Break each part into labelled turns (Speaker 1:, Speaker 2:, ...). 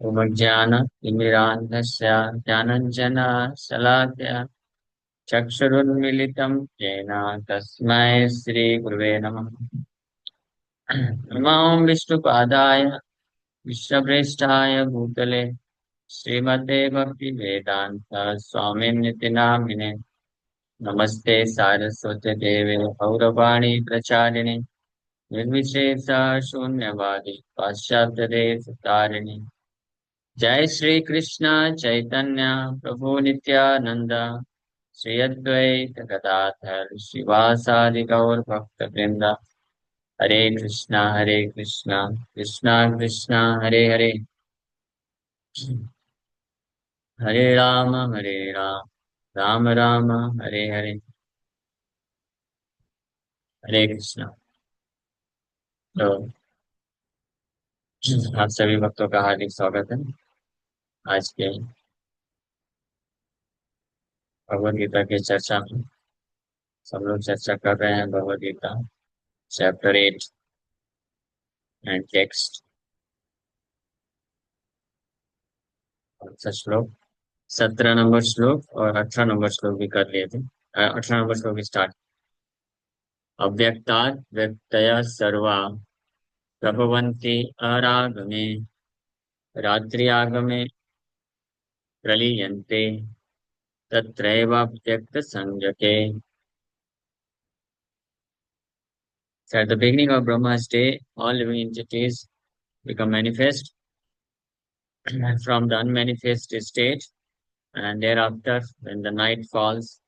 Speaker 1: ज्ञानतिमिरान्धस्य ज्ञानञ्जनशलाकया चक्षुरुन्मिलितं येन तस्मै श्रीगुरुवे नमः। नमो विष्णुपादाय विश्वप्रेष्ठाय भूतले श्रीमते भक्तिवेदान्त स्वामिनिति नामिने। नमस्ते सारस्वती देवे गौरवाणी प्रचारिणे निर्विशेष शून्यवादी पाश्चात्यदेशतारिणे। जय श्री कृष्ण चैतन्य प्रभु नित्यानंद श्री अद्वैत गदाधर शिवासादि गौर भक्त वृंद। हरे कृष्णा कृष्णा कृष्णा हरे हरे, हरे राम राम राम हरे हरे। हरे कृष्णा। तो आप सभी भक्तों का हार्दिक स्वागत है। आज के भगवद गीता की चर्चा में सब लोग चर्चा कर रहे हैं Bhagavad Gita chapter 8 and text. अच्छा श्लोक 17 नंबर श्लोक और 18 नंबर श्लोक भी कर लिए थे। 18 नंबर श्लोक स्टार्ट। अव्यक्तात् व्यक्तयः सर्वा प्रभवन्ति अरागमे रात्र्यागमे प्रलीयन्ते तत्रैवाव्यक्तसंज्ञके। So at the beginning of Brahma's day, all living entities become manifest from the unmanifest state, and thereafter, when the night falls,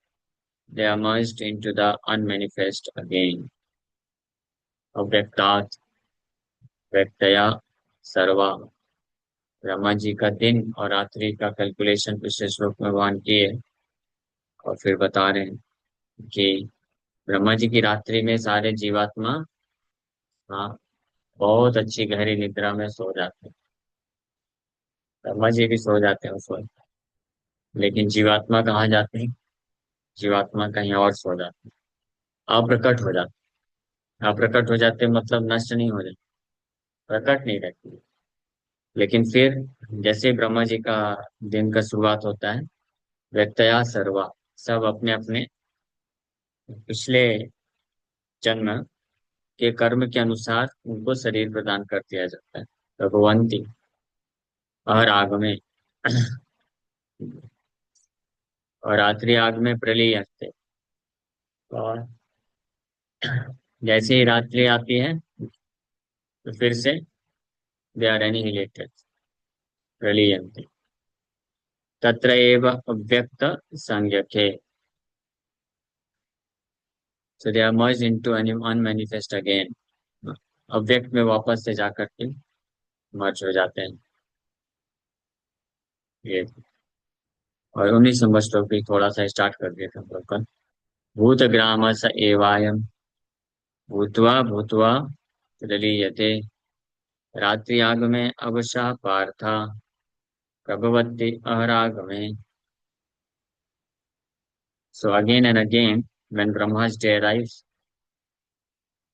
Speaker 1: they are merged into the unmanifest again. अव्यक्तात् व्यक्तया सर्वा। ब्रह्मा जी का दिन और रात्रि का calculation पिछले श्लोक में भगवान किए और फिर बता रहे हैं कि ब्रह्मा जी की रात्रि में सारे जीवात्मा, हाँ, बहुत अच्छी गहरी निद्रा में सो जाते हैं। ब्रह्मा जी भी सो जाते हैं उस वक्त, लेकिन जीवात्मा कहाँ जाते हैं? जीवात्मा कहीं और सो जाते हैं, अप्रकट हो जाते हैं। अप्रकट हो जाते हैं मतलब नष्ट नहीं हो जाते, प्रकट नहीं रहती। लेकिन फिर जैसे ब्रह्मा जी का दिन का शुरुआत होता है, व्यक्तया सर्वा, सब अपने अपने पिछले जन्म के कर्म के अनुसार उनको शरीर प्रदान कर दिया जाता है। भगवंती और आग में और रात्रि आग में प्रलीयते। और जैसे ही रात्रि आती है तो फिर से दे आर एनिहिलेटेड, प्रलीयते। तत्र एव अव्यक्त संज्ञके, so they are merge into unmanifest again. अव्यक्त में वापस से जाकर के मर्ज हो जाते हैं ये। और 19 नंबर श्लोक भी थोड़ा सा स्टार्ट कर दिया था हम लोग का। भूत ग्राम स एवायम भूत्वा भूत्वा प्रलीयते रात्रि आग में अवशा Partha प्रभवती अहरागमे। So again and again, when Brahma's day arrives,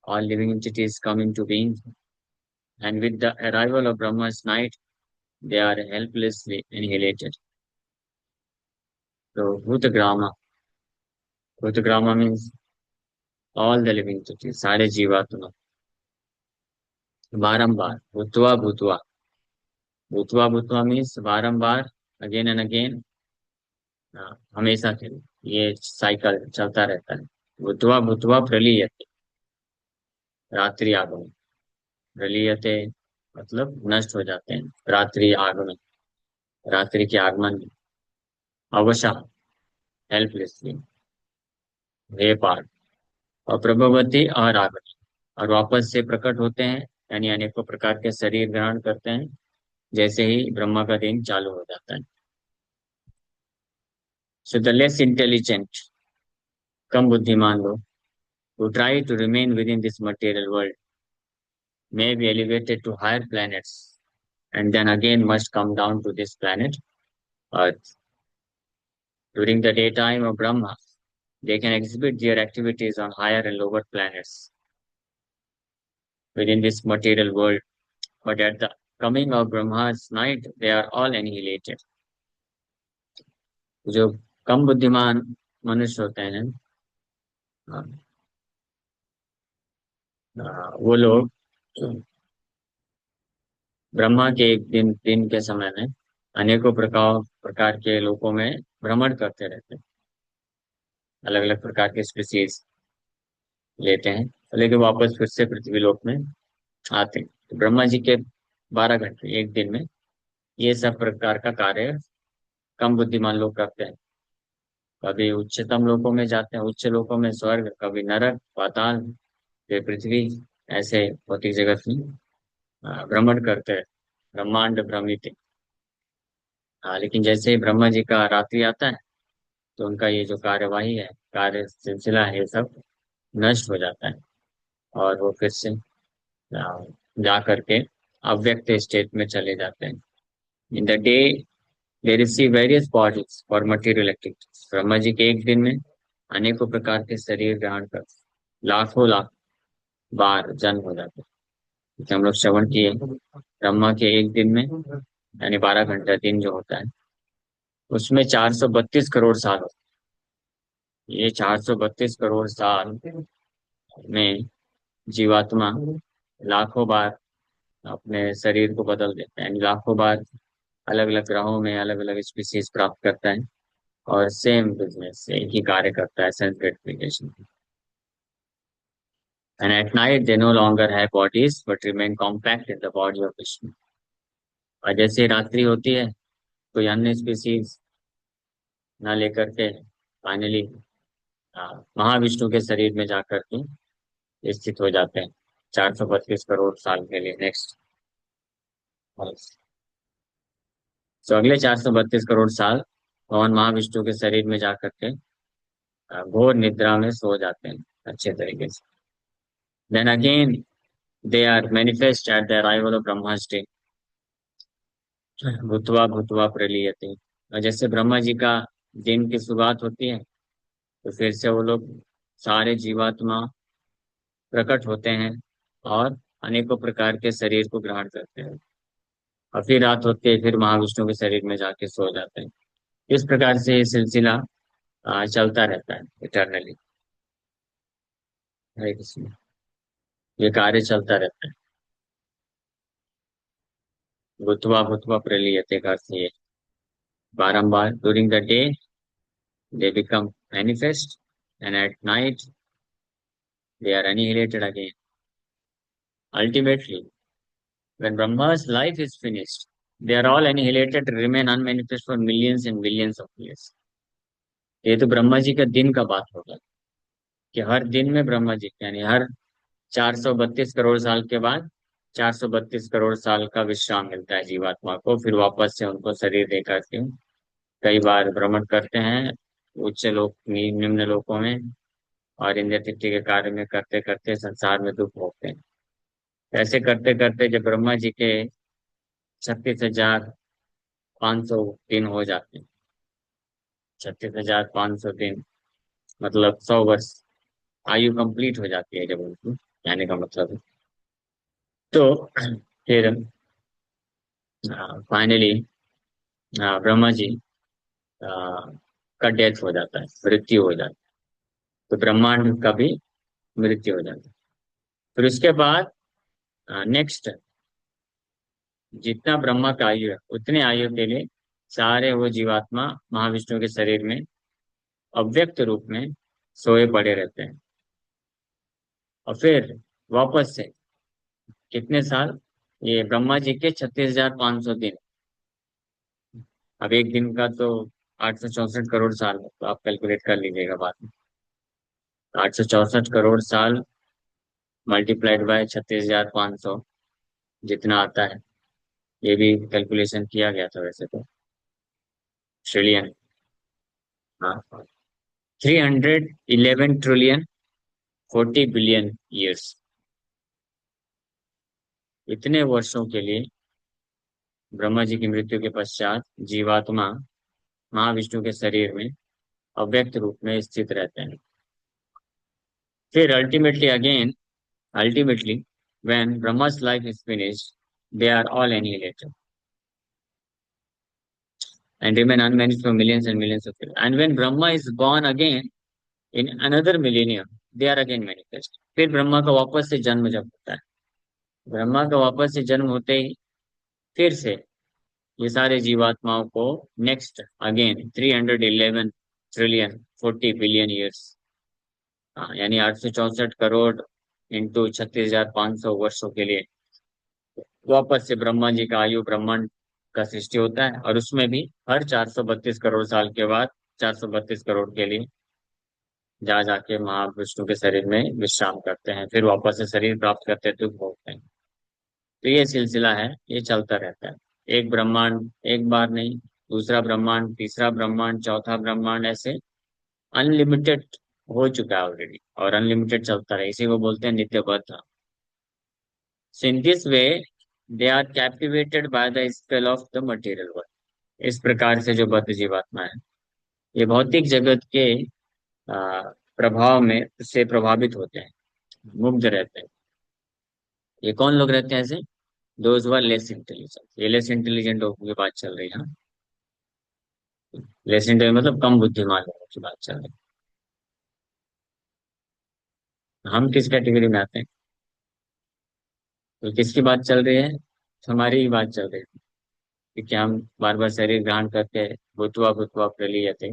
Speaker 1: all living entities come into being, and with the arrival of Brahma's night, they are helplessly annihilated. So Bhutagrama means all the living entities, सारे जीवात्मा। बारंबार भूतवा भूतवा, भूतवा भूतवा means बारंबार, again and again, हमेशा के लिए ये साइकिल चलता रहता है। भूतवा भूतवा प्रलीयते रात्रि आगमन, प्रलीयते मतलब नष्ट हो जाते हैं रात्रि आगमन, रात्रि के आगमन में। अवशा हेल्पलेसली, हे पार। और प्रभवती और आगमन, और वापस से प्रकट होते हैं, यानी अनेकों प्रकार के शरीर ग्रहण करते हैं जैसे ही ब्रह्मा का दिन चालू हो जाता है। सो द लेस इंटेलिजेंट, कम बुद्धिमान लोग, who try to remain within this material world may be elevated to higher planets and then again must come down to this planet Earth. During the daytime of Brahma, they can exhibit their activities on higher and lower planets within this material world, but at the coming of Brahma's night, they are all annihilated. जो कम बुद्धिमान मनुष्य होते हैं, वो लोग ब्रह्मा के एक दिन के समय में अनेकों प्रकार प्रकार के लोकों में भ्रमण करते रहते हैं, अलग अलग प्रकार के स्पीसीज लेते हैं, लेकिन वापस फिर से पृथ्वी लोक में आते हैं। तो ब्रह्मा जी के 12 घंटे एक दिन में ये सब प्रकार का कार्य कम बुद्धिमान लोग करते हैं। कभी उच्चतम लोकों में जाते हैं, उच्च लोकों में स्वर्ग, कभी नरक, पाताल, फिर पृथ्वी, ऐसे भौतिक जगत में भ्रमण करते हैं, ब्रह्मांड भ्रमित। हाँ, लेकिन जैसे ही ब्रह्मा जी का रात्रि आता है तो उनका ये जो कार्यवाही है, कार्य सिलसिला है, ये सब नष्ट हो जाता है और वो फिर से जा करके अव्यक्त स्टेट में चले जाते हैं। In the day they receive various bodies for material activities. Brahma ji के एक दिन में अनेकों प्रकार के शरीर ग्रहण कर लाखों लाख बार जन्म हो जाते हैं। जैसे हम लोग श्रवण किए, ब्रह्मा के एक दिन में यानी 12 घंटा दिन जो होता है, उसमें 432 करोड़ साल होते हैं। ये 432 करोड़ साल में जीवात्मा लाखों बार अपने शरीर को बदल देता है, यानी लाखों बार अलग अलग ग्रहों में अलग अलग स्पीसीज प्राप्त करता है और सेम बिजनेस एक ही कार्य करता है, self gratification. And at night they know longer have bodies but remain compact in the body of Vishnu. और जैसे रात्रि होती है, कोई अन्य स्पीसीज ना लेकर के फाइनली महाविष्णु के शरीर में जाकर के स्थित हो जाते हैं 432 करोड़ साल के लिए। नेक्स्ट, तो अगले 432 करोड़ साल भगवान महाविष्णु के शरीर में जाकर के घोर निद्रा में सो जाते हैं अच्छे तरीके से। Then again they are manifest at the arrival of Brahma's day, भूतवा भूतवा प्रलीयते। और जैसे ब्रह्मा जी का दिन की शुरुआत होती है, तो फिर से वो लोग सारे जीवात्मा प्रकट होते हैं और अनेकों प्रकार के शरीर को ग्रहण करते हैं, और फिर रात होते ही फिर महाविष्णु के शरीर में जाके सो जाते हैं। इस प्रकार से ये सिलसिला चलता रहता है इटरनली। हरे कृष्ण। ये कार्य चलता रहता है। भूतवा भूतवा प्रलीयते का अर्थ ये बारंबार during the day they become manifest, and at night they are annihilated again. Ultimately, when Brahma's life is finished, they are all annihilated, remain unmanifest for millions and billions of years. ये तो ब्रह्मा जी का दिन का बात होगा कि हर दिन में ब्रह्मा जी यानी हर 432 करोड़ साल के बाद 432 करोड़ साल का विश्राम मिलता है जीवात्मा को, फिर वापस से उनको शरीर देकर के कई बार भ्रमण करते हैं उच्च लोक निम्न लोकों में, और इंद्रिय तृप्ति के कार्य में करते करते संसार में दुख भोगते हैं। ऐसे करते करते जब ब्रह्मा जी के 36,500 दिन हो जाते हैं, 36,500 दिन मतलब 100 वर्ष आयु कंप्लीट हो जाती है जब उनकी, कहने का मतलब है। तो फिर फाइनली ब्रह्मा जी आ, का डेथ हो जाता है, मृत्यु हो जाती है। तो ब्रह्मांड का भी मृत्यु हो जाता है। फिर उसके बाद नेक्स्ट जितना ब्रह्मा का आयु है उतने आयु के लिए सारे वो जीवात्मा महाविष्णु के शरीर में अव्यक्त रूप में सोए पड़े रहते हैं। और फिर वापस से कितने साल, ये ब्रह्मा जी के 36,500 दिन। अब एक दिन का तो 864 साल है, तो आप कैलकुलेट कर लीजिएगा बाद में। 864 करोड़ साल मल्टीप्लाइड बाय 36,500 जितना आता है, ये भी कैलकुलेशन किया गया था वैसे तो, ट्रिलियन। हाँ, 311 ट्रिलियन 40 बिलियन ईयर्स। इतने वर्षों के लिए ब्रह्मा जी की मृत्यु के पश्चात जीवात्मा महाविष्णु के शरीर में अव्यक्त रूप में स्थित रहते हैं। फिर ultimately when Brahma's life is finished They are all annihilated and remain unmanaged for millions and millions of years. And when Brahma is born again in another millennium, they are again manifest. फिर ब्रह्मा का वापस से जन्म जब होता है, ब्रह्मा का वापस से जन्म होते ही फिर से ये सारे जीवात्माओं को next again 311 trillion 40 billion years, यानी 864 करोड़ इंटू 36,500 वर्षों के लिए वापस से ब्रह्मा जी का आयु ब्रह्मांड का सृष्टि होता है। और उसमें भी हर 432 करोड़ साल के बाद 432 करोड़ के लिए जा जाके महाविष्णु के शरीर में विश्राम करते हैं, फिर वापस से शरीर प्राप्त करते हैं, दुख भोगते हैं। तो ये सिलसिला है, ये चलता रहता है। एक ब्रह्मांड एक बार नहीं, दूसरा ब्रह्मांड, तीसरा ब्रह्मांड, चौथा ब्रह्मांड, ऐसे अनलिमिटेड हो चुका है ऑलरेडी, और अनलिमिटेड चलता रहे, इसी को बोलते हैं नित्य बद्ध। So in this way they are captivated by the spell of the material world. इस प्रकार से जो बद्ध जीवात्मा है, ये भौतिक जगत के प्रभाव में से प्रभावित होते हैं, मुग्ध रहते हैं। ये कौन लोग रहते हैं ऐसे? Those were less intelligent. ये लेस इंटेलिजेंट लोगों की बात चल रही है। लेस इंटेलिजेंट मतलब कम बुद्धिमान लोगों की बात चल रही है। हम किस कैटेगरी में आते हैं? तो किसकी बात चल रही है? हमारी ही बात चल रही है, क्योंकि हम बार बार शरीर ग्रहण करके भूतवा भूतवा प्रलीयते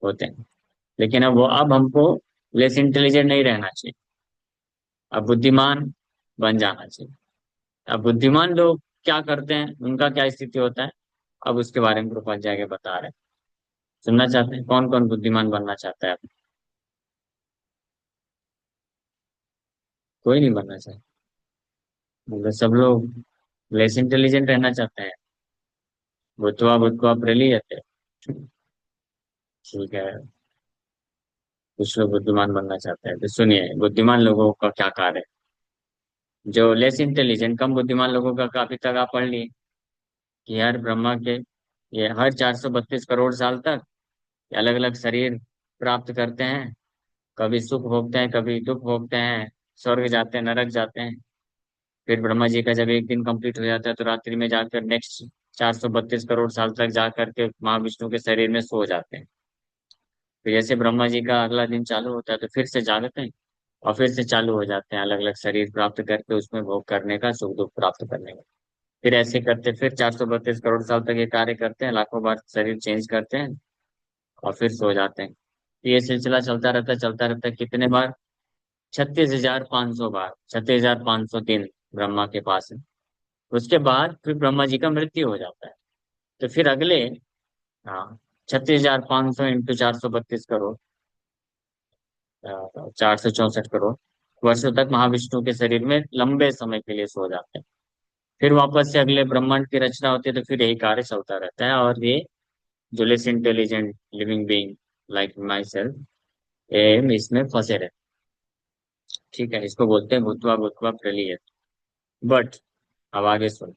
Speaker 1: होते हैं। लेकिन अब हमको लेस इंटेलिजेंट नहीं रहना चाहिए, अब बुद्धिमान बन जाना चाहिए। अब बुद्धिमान लोग क्या करते हैं, उनका क्या स्थिति होता है, अब उसके बारे में कृपाल जी आगे बता रहे हैं। सुनना चाहते हैं? कौन कौन बुद्धिमान बनना चाहता है? कोई नहीं बनना चाहता, मतलब सब लोग लेस इंटेलिजेंट रहना चाहते हैं। भूतवा भूतवा प्रलीयते, ठीक है। कुछ लोग बुद्धिमान बनना चाहते हैं, तो सुनिए बुद्धिमान लोगों का क्या कार्य है। जो लेस इंटेलिजेंट कम बुद्धिमान लोगों का काफी तक आप पढ़ लिए कि यार ब्रह्मा के ये हर 432 करोड़ साल तक अलग अलग शरीर प्राप्त करते हैं, कभी सुख भोगते हैं, कभी दुख भोगते हैं, स्वर्ग जाते हैं, नरक जाते हैं। फिर ब्रह्मा जी का जब एक दिन कंप्लीट हो जाता है तो रात्रि में जाकर नेक्स्ट 432 करोड़ साल तक जा करके महाविष्णु के शरीर में सो जाते हैं। फिर जैसे ब्रह्मा जी का अगला दिन चालू होता है तो फिर से जागते हैं, और फिर से चालू हो जाते हैं अलग अलग शरीर प्राप्त करके उसमें भोग करने का, सुख दुख प्राप्त करने का। फिर ऐसे करते फिर 432 करोड़ साल तक ये कार्य करते हैं, लाखों बार शरीर चेंज करते हैं और फिर सो जाते हैं। तो ये सिलसिला चलता रहता है, चलता रहता है। कितने बार? 36,500 बार, 36,500 दिन ब्रह्मा के पास है। उसके बाद फिर ब्रह्मा जी का मृत्यु हो जाता है। तो फिर अगले, हाँ, 36,500 इंटू 432 करोड़, 464 वर्षों तक महाविष्णु के शरीर में लंबे समय के लिए सो जाते हैं। फिर वापस से अगले ब्रह्मांड की रचना होती है, तो फिर यही कार्य चलता रहता है। और ये जो less intelligent living being like my self इसमें फंसे रहते हैं। ठीक है, इसको बोलते हैं भूतवा भूतवा प्रलीय। बट अब आगे सुन,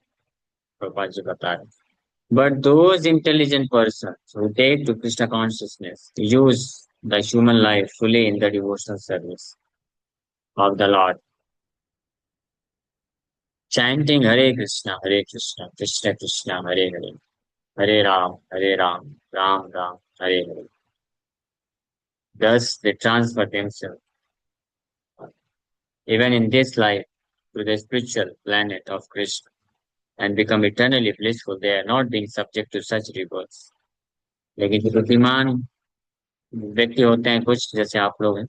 Speaker 1: प्रभुपाद जी बता रहे हैं, but those intelligent persons who take to Krishna consciousness use the human life fully in the devotional service of the Lord, chanting Hare Krishna, Krishna Krishna, Hare Hare, Hare Ram, Ram Ram, Hare Hare. Thus, they transfer themselves, even in this life, to the spiritual planet of Krishna and become eternally blissful. They are not being subject to such rebirths. लेकिन जो बुद्धिमान व्यक्ति होते हैं कुछ, जैसे आप लोग हैं,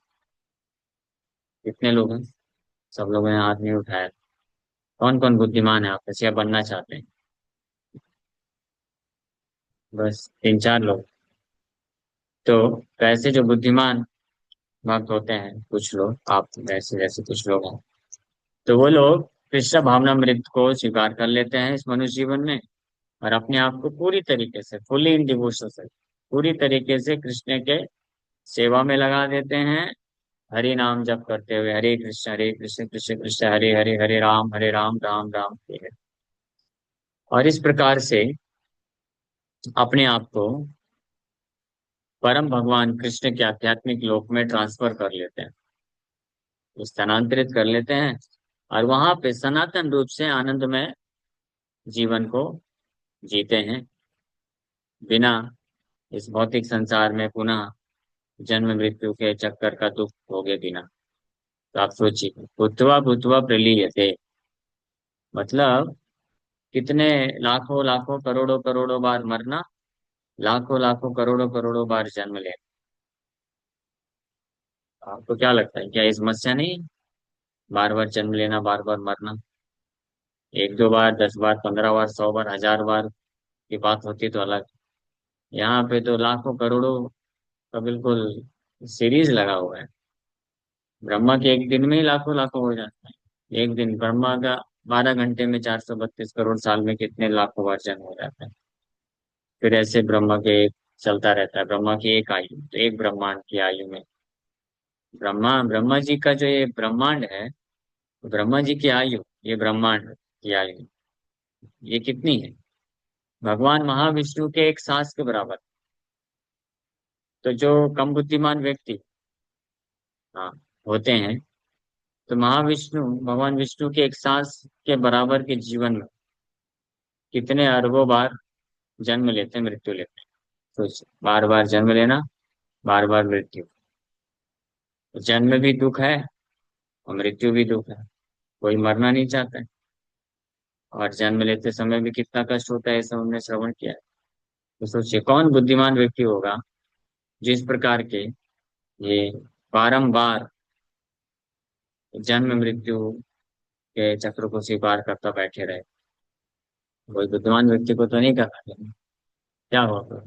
Speaker 1: कितने लोग हैं? सब लोगों ने हाथ नहीं उठाया। कौन कौन बुद्धिमान है आप ऐसे, या बनना चाहते हैं? बस 3 4 लोग। तो वैसे जो बुद्धिमान भक्त होते हैं कुछ लोग, आप वैसे जैसे कुछ लोग हैं, तो वो लोग कृष्ण भावनामृत को स्वीकार कर लेते हैं इस मनुष्य जीवन में, और अपने आप को पूरी तरीके से फुली इन डिवोशन से, पूरी तरीके से कृष्ण के सेवा में लगा देते हैं, हरि नाम जप करते हुए, हरे कृष्ण कृष्ण कृष्ण हरे हरे, हरे राम राम राम हरे हरे। और इस प्रकार से अपने आप को परम भगवान कृष्ण के आध्यात्मिक लोक में ट्रांसफर कर लेते हैं, स्थानांतरित कर लेते हैं, और वहां पे सनातन रूप से आनंद में जीवन को जीते हैं, बिना इस भौतिक संसार में पुनः जन्म मृत्यु के चक्कर का दुख भोगे बिना। तो आप सोचिए, भूत्वा भूत्वा प्रलीयते, मतलब कितने लाखों लाखों करोड़ों करोड़ों बार मरना, लाखों लाखों करोड़ों करोड़ों बार जन्म लेना। आपको क्या लगता है, क्या ये समस्या नहीं? बार बार जन्म लेना, बार बार मरना, एक दो बार, 10 बार, 15 बार, 100 बार, 1000 बार की बात होती तो अलग। यहाँ पे तो लाखों करोड़ों का बिल्कुल सीरीज लगा हुआ है। ब्रह्मा के एक दिन में ही लाखों लाखों हो जाता है। एक दिन ब्रह्मा का 12 घंटे में 432 करोड़ साल में कितने लाखों बार जन्म हो जाता है। फिर ऐसे ब्रह्मा के चलता रहता है। ब्रह्मा की एक आयु तो एक ब्रह्मांड की आयु में, ब्रह्मा जी का जो ये ब्रह्मांड है, ब्रह्मा जी की आयु, ये ब्रह्मांड की आयु, ये कितनी है? भगवान महाविष्णु के एक सांस के बराबर। तो जो कम बुद्धिमान व्यक्ति, हाँ, होते हैं, तो महाविष्णु, भगवान विष्णु के एक सांस के बराबर के जीवन में कितने अरबों बार जन्म लेते हैं, मृत्यु लेते हैं। सोच, बार बार जन्म लेना, बार बार मृत्यु। जन्म भी दुख है और मृत्यु भी दुख है। कोई मरना नहीं चाहता है, और जन्म लेते समय भी कितना कष्ट होता है, ऐसा हमने श्रवण किया है। तो सोचिए, कौन बुद्धिमान व्यक्ति होगा जिस प्रकार के ये बारंबार जन्म मृत्यु के चक्र को स्वीकार करता बैठे रहे। कोई बुद्धिमान व्यक्ति को तो नहीं करना चाहिए। क्या होगा?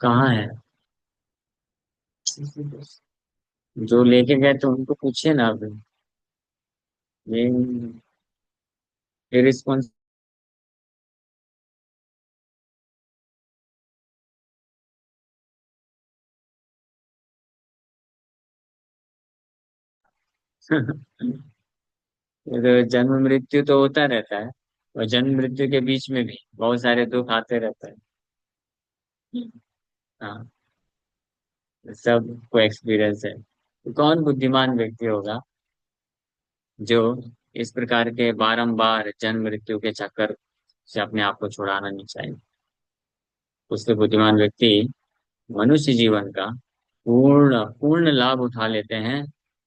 Speaker 1: कहाँ है? जो लेके गए तो उनको पूछिए ना अभी। ये रिस्पॉन्स। जन्म मृत्यु तो होता रहता है, और जन्म मृत्यु के बीच में भी बहुत सारे दुख आते रहते हैं। हाँ, सबको एक्सपीरियंस है। तो कौन बुद्धिमान व्यक्ति होगा जो इस प्रकार के बारंबार जन्म मृत्यु के चक्कर से अपने आप को छुड़ाना नहीं चाहिए? उसके बुद्धिमान व्यक्ति मनुष्य जीवन का पूर्ण पूर्ण लाभ उठा लेते हैं,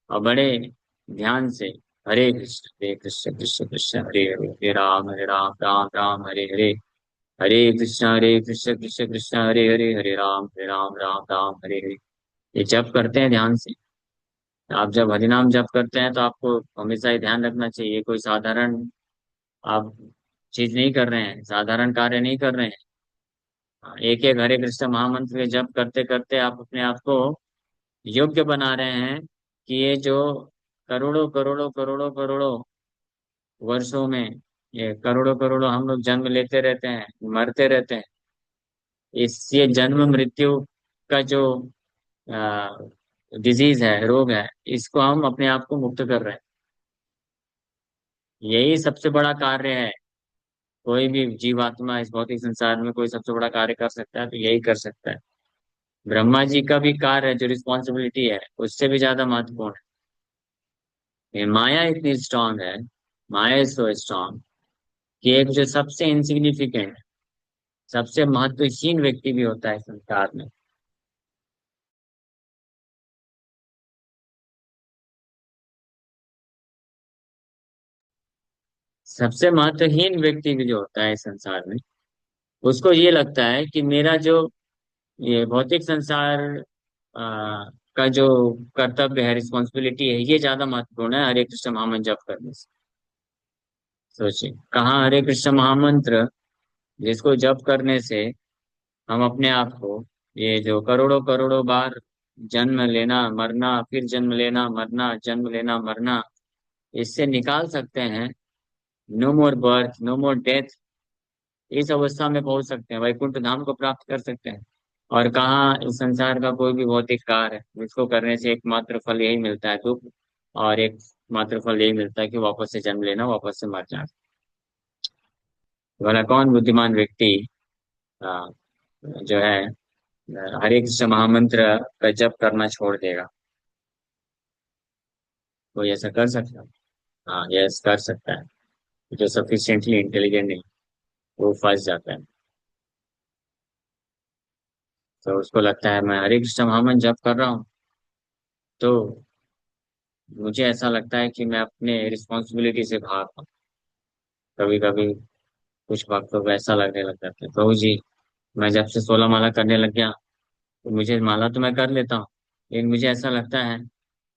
Speaker 1: और बड़े ध्यान से हरे कृष्ण कृष्ण कृष्ण हरे हरे, हरे राम राम राम हरे हरे, हरे कृष्ण कृष्ण कृष्ण हरे हरे, हरे राम राम राम हरे हरे, ये जप करते हैं ध्यान से। आप जब हरिनाम जप करते हैं तो आपको हमेशा ही ध्यान रखना चाहिए, ये कोई साधारण आप चीज नहीं कर रहे हैं, साधारण कार्य नहीं कर रहे हैं। एक एक हरे कृष्ण महामंत्र के जप करते करते आप अपने आप को योग्य बना रहे हैं कि ये जो करोड़ों करोड़ों करोड़ों करोड़ों वर्षों में, ये करोड़ों करोड़ों हम लोग जन्म लेते रहते हैं, मरते रहते हैं, इस ये जन्म मृत्यु का जो डिजीज है, रोग है, इसको हम अपने आप को मुक्त कर रहे हैं। यही सबसे बड़ा कार्य है। कोई भी जीवात्मा इस भौतिक संसार में कोई सबसे बड़ा कार्य कर सकता है तो यही कर सकता है। ब्रह्मा जी का भी कार्य है, जो रिस्पॉन्सिबिलिटी है, उससे भी ज्यादा महत्वपूर्ण है। ये माया इतनी स्ट्रांग है, माया इज सो स्ट्रांग कि एक जो सबसे इंसिग्निफिकेंट, सबसे महत्वहीन व्यक्ति भी होता है संसार में। सबसे महत्वहीन व्यक्ति भी जो होता है इस संसार में, उसको ये लगता है कि मेरा जो ये भौतिक संसार का जो कर्तव्य है, रिस्पॉन्सिबिलिटी है, ये ज्यादा महत्वपूर्ण है हरे कृष्ण महामंत्र जप करने से। सोचिए, कहाँ हरे कृष्ण महामंत्र जिसको जप करने से हम अपने आप को ये जो करोड़ों करोड़ों बार जन्म लेना मरना, फिर जन्म लेना मरना, जन्म लेना मरना, इससे निकाल सकते हैं। नो मोर बर्थ, नो मोर डेथ, इस अवस्था में पहुंच सकते हैं, वैकुंठ धाम को प्राप्त कर सकते हैं। और कहाँ इस संसार का कोई भी भौतिक कार्य है जिसको करने से एकमात्र फल यही मिलता है, दुख, और एक मात्र फल यही मिलता है कि वापस से जन्म लेना, वापस से मर जाना। भला कौन बुद्धिमान व्यक्ति आ, जो है हरे कृष्ण महामंत्र का जप करना छोड़ देगा? कोई ऐसा कर सकता है? हाँ, यस कर सकता है। जो सफिशिएंटली इंटेलिजेंट नहीं, वो फंस जाता है। तो उसको लगता है मैं हरे कृष्ण महामंत्र जप कर रहा हूँ, तो मुझे ऐसा लगता है कि मैं अपने रिस्पॉन्सिबिलिटी से भाग रहा हूँ। कभी कभी कुछ वक्तों को ऐसा लगने लग जाता है, प्रभु जी मैं जब से 16 माला करने लग गया, तो मुझे माला तो मैं कर लेता हूँ, लेकिन मुझे ऐसा लगता है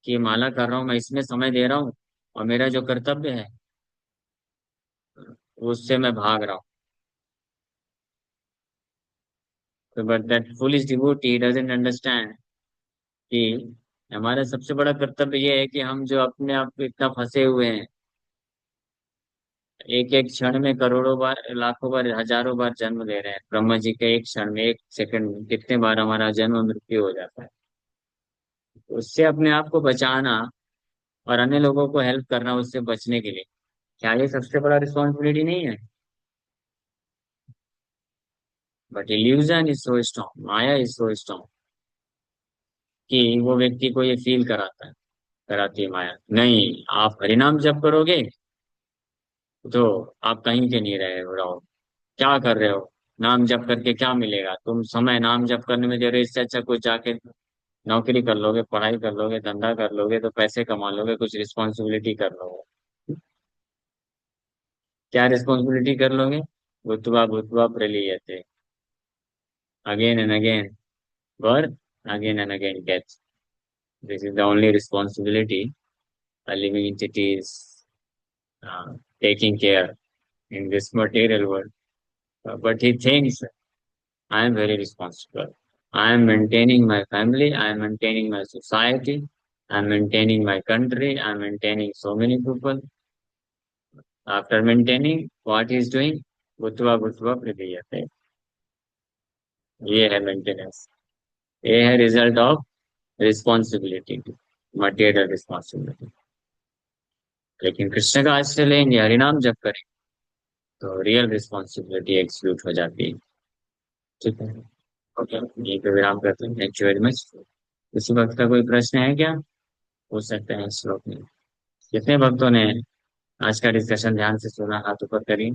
Speaker 1: कि ये माला कर रहा हूँ, मैं इसमें समय दे रहा हूँ, और मेरा जो कर्तव्य है उससे मैं भाग रहा हूँ। तो but that foolish devotee doesn't understand कि हमारा सबसे बड़ा कर्तव्य ये है कि हम जो अपने आप पे इतना फंसे हुए हैं, एक एक क्षण में करोड़ों बार, लाखों बार, हजारों बार जन्म ले रहे हैं। ब्रह्मा जी के एक क्षण में, एक सेकंड में कितने बार हमारा जन्म मृत्यु हो जाता है। उससे अपने आप को बचाना और अन्य लोगों को हेल्प करना उससे बचने के लिए, क्या ये सबसे बड़ा रिस्पॉन्सिबिलिटी नहीं है? But illusion is so strong, Maya is so strong, कि वो व्यक्ति को ये फील कराता है, कराती है माया। नहीं, आप हरिनाम जप करोगे तो आप कहीं के नहीं रहे हो, रहो। क्या कर रहे हो? नाम जप करके क्या मिलेगा? तुम समय नाम जप करने में दे रहे हो, इससे अच्छा कुछ जाके नौकरी कर लोगे, पढ़ाई कर लोगे, धंधा कर लोगे, तो पैसे कमा लोगे, कुछ रिस्पॉन्सिबिलिटी कर लोगे। क्या रिस्पॉन्सिबिलिटी कर लोगे? भूतवा भूतवा प्रलीयते, again and again birth, again and again death. This is the only responsibility a living entity is taking care in this material world. But he thinks I am very responsible. I am maintaining my family, I am maintaining my society, I am maintaining my country, I am maintaining so many people. After maintaining, what he is doing? Bhutva bhutva pradiyate. ये है maintenance, ये है result of responsibility, material responsibility. लेकिन कृष्ण का आश्रय लेंगे, हरिनाम जप करेंगे, तो रियल रिस्पॉन्सिबिलिटी एग्जीक्यूट हो जाती है। ठीक है, ओके, यहीं पे विराम करते हैं। Thank you very much. किसी भक्त का कोई प्रश्न है क्या? पूछ सकते हैं इस श्लोक में। कितने भक्तों ने आज का डिस्कशन ध्यान से सुना? हाथ ऊपर करिए।